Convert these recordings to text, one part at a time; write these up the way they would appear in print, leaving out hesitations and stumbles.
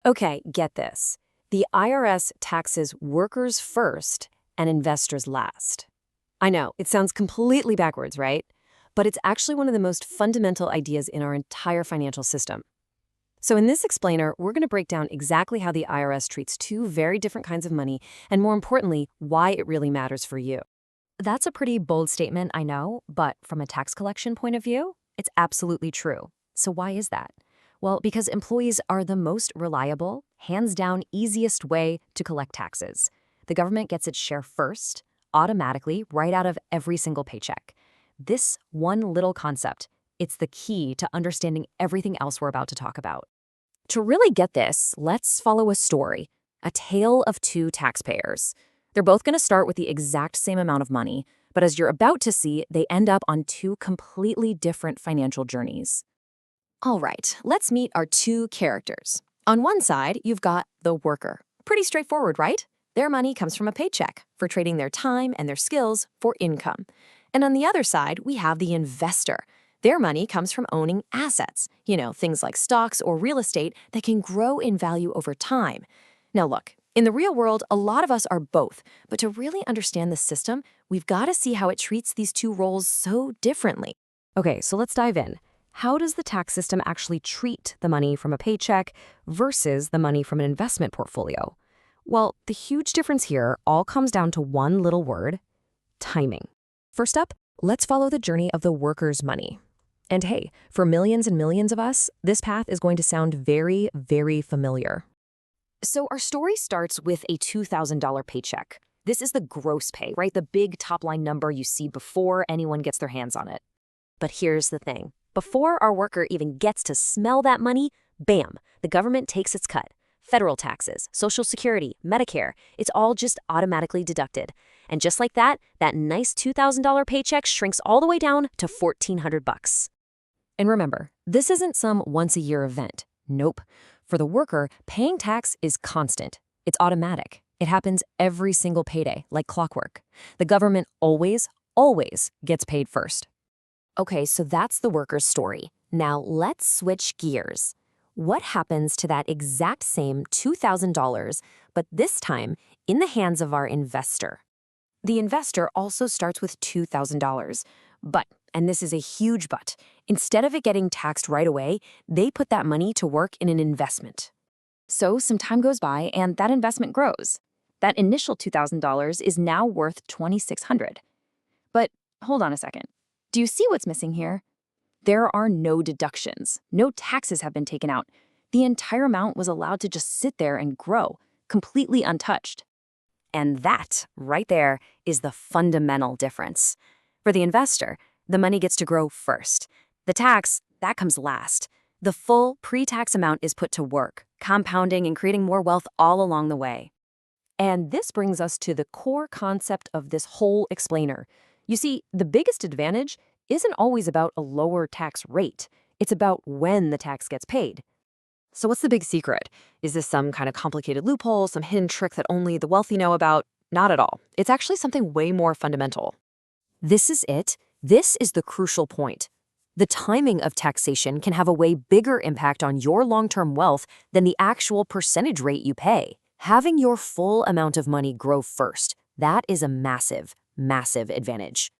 Okay, get this. The IRS taxes workers first and investors last. I know, it sounds completely backwards, right? But it's actually one of the most fundamental ideas in our entire financial system. So in this explainer, we're going to break down exactly how the IRS treats two very different kinds of money, and more importantly, why it really matters for you. That's a pretty bold statement, I know, but from a tax collection point of view, it's absolutely true. So why is that? Well, because employees are the most reliable, hands-down easiest way to collect taxes. The government gets its share first, automatically, right out of every single paycheck. This one little concept, it's the key to understanding everything else we're about to talk about. To really get this, let's follow a story, a tale of two taxpayers. They're both going to start with the exact same amount of money, but as you're about to see, they end up on two completely different financial journeys. All right, let's meet our two characters. On one side, you've got the worker. Pretty straightforward, right? Their money comes from a paycheck for trading their time and their skills for income. And on the other side, we have the investor. Their money comes from owning assets, things like stocks or real estate that can grow in value over time. Now look, in the real world, a lot of us are both, but to really understand the system, we've got to see how it treats these two roles so differently. Okay, so let's dive in. How does the tax system actually treat the money from a paycheck versus the money from an investment portfolio? Well, the huge difference here all comes down to one little word: timing. First up, let's follow the journey of the worker's money. And hey, for millions and millions of us, this path is going to sound very, very familiar. So our story starts with a $2,000 paycheck. This is the gross pay, right? The big top-line number you see before anyone gets their hands on it. But here's the thing. Before our worker even gets to smell that money, bam, the government takes its cut. Federal taxes, Social Security, Medicare, it's all just automatically deducted. And just like that, that nice $2,000 paycheck shrinks all the way down to $1,400. And remember, this isn't some once-a-year event. Nope. For the worker, paying tax is constant. It's automatic. It happens every single payday, like clockwork. The government always, always gets paid first. Okay, so that's the worker's story. Now let's switch gears. What happens to that exact same $2,000, but this time in the hands of our investor? The investor also starts with $2,000, but, and this is a huge but, instead of it getting taxed right away, they put that money to work in an investment. So some time goes by and that investment grows. That initial $2,000 is now worth $2,600. But hold on a second. Do you see what's missing here? There are no deductions. No taxes have been taken out. The entire amount was allowed to just sit there and grow, completely untouched. And that, right there, is the fundamental difference. For the investor, the money gets to grow first. The tax, that comes last. The full pre-tax amount is put to work, compounding and creating more wealth all along the way. And this brings us to the core concept of this whole explainer. You see, the biggest advantage isn't always about a lower tax rate. It's about when the tax gets paid. So what's the big secret? Is this some kind of complicated loophole, some hidden trick that only the wealthy know about? Not at all. It's actually something way more fundamental. This is it. This is the crucial point. The timing of taxation can have a way bigger impact on your long-term wealth than the actual percentage rate you pay. Having your full amount of money grow first, that is a massive, massive advantage.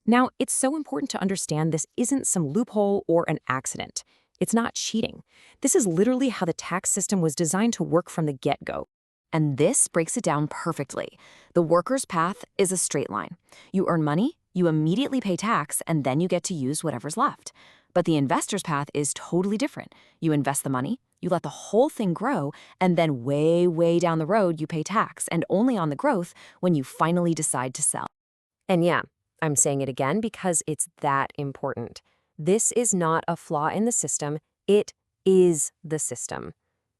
Now, it's so important to understand this isn't some loophole or an accident. It's not cheating. This is literally how the tax system was designed to work from the get-go. And this breaks it down perfectly. The worker's path is a straight line. You earn money, you immediately pay tax, and then you get to use whatever's left. But the investor's path is totally different. You invest the money, you let the whole thing grow, and then way, way down the road, you pay tax, and only on the growth when you finally decide to sell. And yeah, I'm saying it again because it's that important. This is not a flaw in the system. It is the system.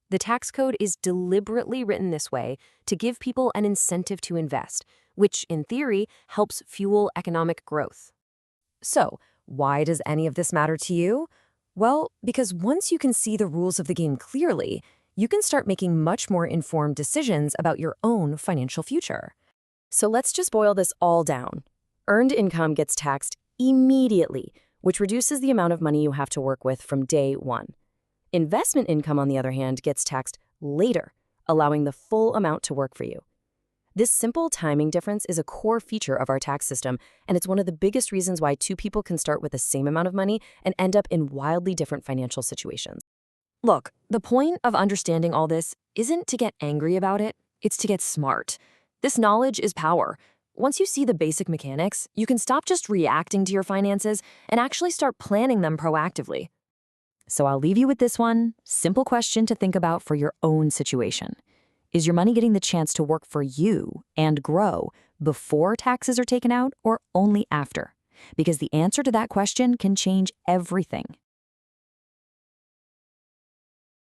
The tax code is deliberately written this way to give people an incentive to invest, which, in theory, helps fuel economic growth. So, why does any of this matter to you? Well, because once you can see the rules of the game clearly, you can start making much more informed decisions about your own financial future. So let's just boil this all down. Earned income gets taxed immediately, which reduces the amount of money you have to work with from day one. Investment income, on the other hand, gets taxed later, allowing the full amount to work for you. This simple timing difference is a core feature of our tax system, and it's one of the biggest reasons why two people can start with the same amount of money and end up in wildly different financial situations. Look, the point of understanding all this isn't to get angry about it, it's to get smart. This knowledge is power. Once you see the basic mechanics, you can stop just reacting to your finances and actually start planning them proactively. So I'll leave you with this one simple question to think about for your own situation. Is your money getting the chance to work for you and grow before taxes are taken out or only after? Because the answer to that question can change everything.